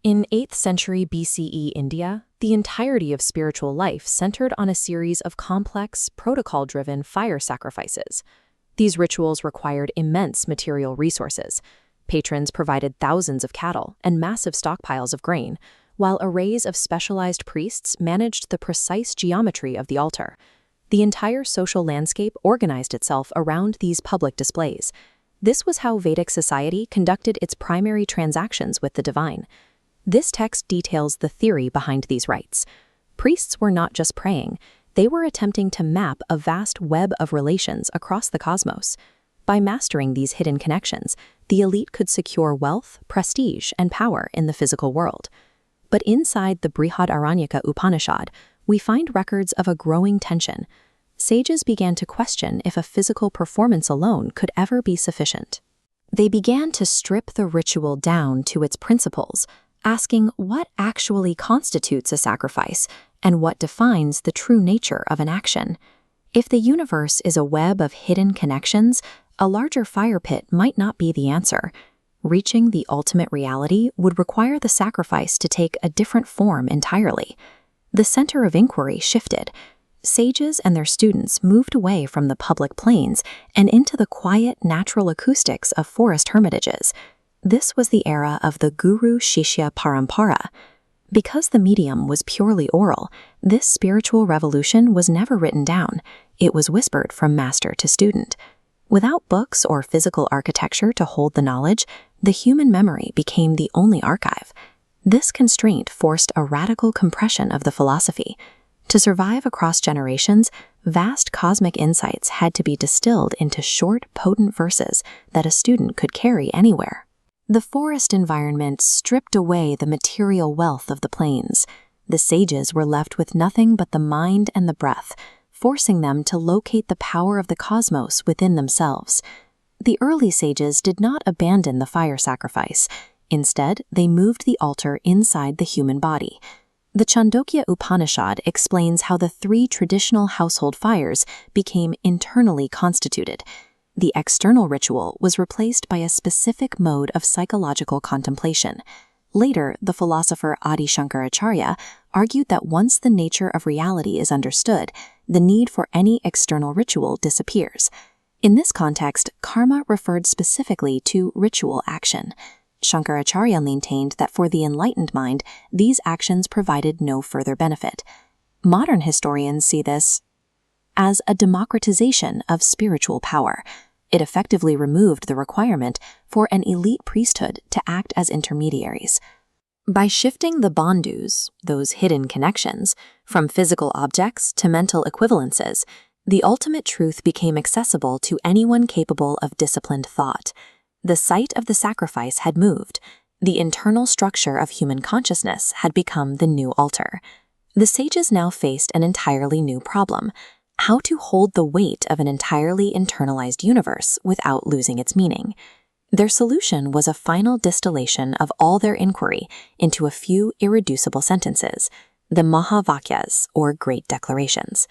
In 8th century BCE India, the entirety of spiritual life centered on a series of complex, protocol-driven fire sacrifices. These rituals required immense material resources. Patrons provided thousands of cattle and massive stockpiles of grain, while arrays of specialized priests managed the precise geometry of the altar. The entire social landscape organized itself around these public displays. This was how Vedic society conducted its primary transactions with the divine. This text details the theory behind these rites. Priests were not just praying, they were attempting to map a vast web of relations across the cosmos. By mastering these hidden connections, the elite could secure wealth, prestige, and power in the physical world. But inside the Bṛhadāraṇyaka Upanishad, we find records of a growing tension. Sages began to question if a physical performance alone could ever be sufficient. They began to strip the ritual down to its principles, asking what actually constitutes a sacrifice and what defines the true nature of an action. If the universe is a web of hidden connections, a larger fire pit might not be the answer. Reaching the ultimate reality would require the sacrifice to take a different form entirely. The center of inquiry shifted. Sages and their students moved away from the public plains and into the quiet, natural acoustics of forest hermitages. This was the era of the Guru-Shishya Parampara. Because the medium was purely oral, this spiritual revolution was never written down. It was whispered from master to student. Without books or physical architecture to hold the knowledge, the human memory became the only archive. This constraint forced a radical compression of the philosophy. To survive across generations, vast cosmic insights had to be distilled into short, potent verses that a student could carry anywhere. The forest environment stripped away the material wealth of the plains. The sages were left with nothing but the mind and the breath, forcing them to locate the power of the cosmos within themselves. The early sages did not abandon the fire sacrifice. Instead, they moved the altar inside the human body. The Chāndogya Upanishad explains how the 3 traditional household fires became internally constituted. The external ritual was replaced by a specific mode of psychological contemplation. Later, the philosopher Shankaracharya argued that once the nature of reality is understood, the need for any external ritual disappears. In this context, karma referred specifically to ritual action. Shankaracharya maintained that for the enlightened mind, these actions provided no further benefit. Modern historians see this as a democratization of spiritual power. It effectively removed the requirement for an elite priesthood to act as intermediaries. By shifting the bandhus, those hidden connections, from physical objects to mental equivalences, the ultimate truth became accessible to anyone capable of disciplined thought. The site of the sacrifice had moved. The internal structure of human consciousness had become the new altar. The sages now faced an entirely new problem: how to hold the weight of an entirely internalized universe without losing its meaning. Their solution was a final distillation of all their inquiry into a few irreducible sentences, the Mahāvākyas, or Great Declarations.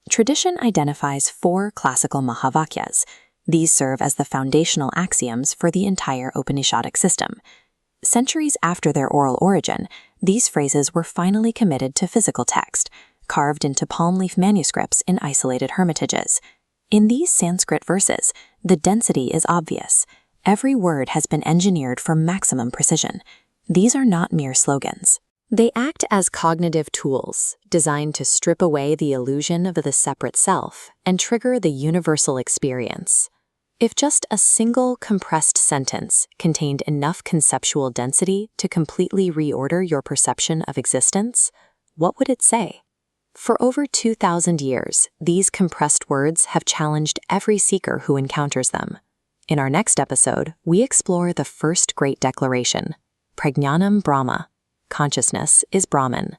Tradition identifies 4 classical Mahāvākyas. These serve as the foundational axioms for the entire Upanishadic system. Centuries after their oral origin, these phrases were finally committed to physical text, carved into palm leaf manuscripts in isolated hermitages. In these Sanskrit verses, the density is obvious. Every word has been engineered for maximum precision. These are not mere slogans. They act as cognitive tools, designed to strip away the illusion of the separate self and trigger the universal experience. If just a single compressed sentence contained enough conceptual density to completely reorder your perception of existence, what would it say? For over 2,000 years, these compressed words have challenged every seeker who encounters them. In our next episode, we explore the first great declaration, Prajnanam Brahma. Consciousness is Brahman.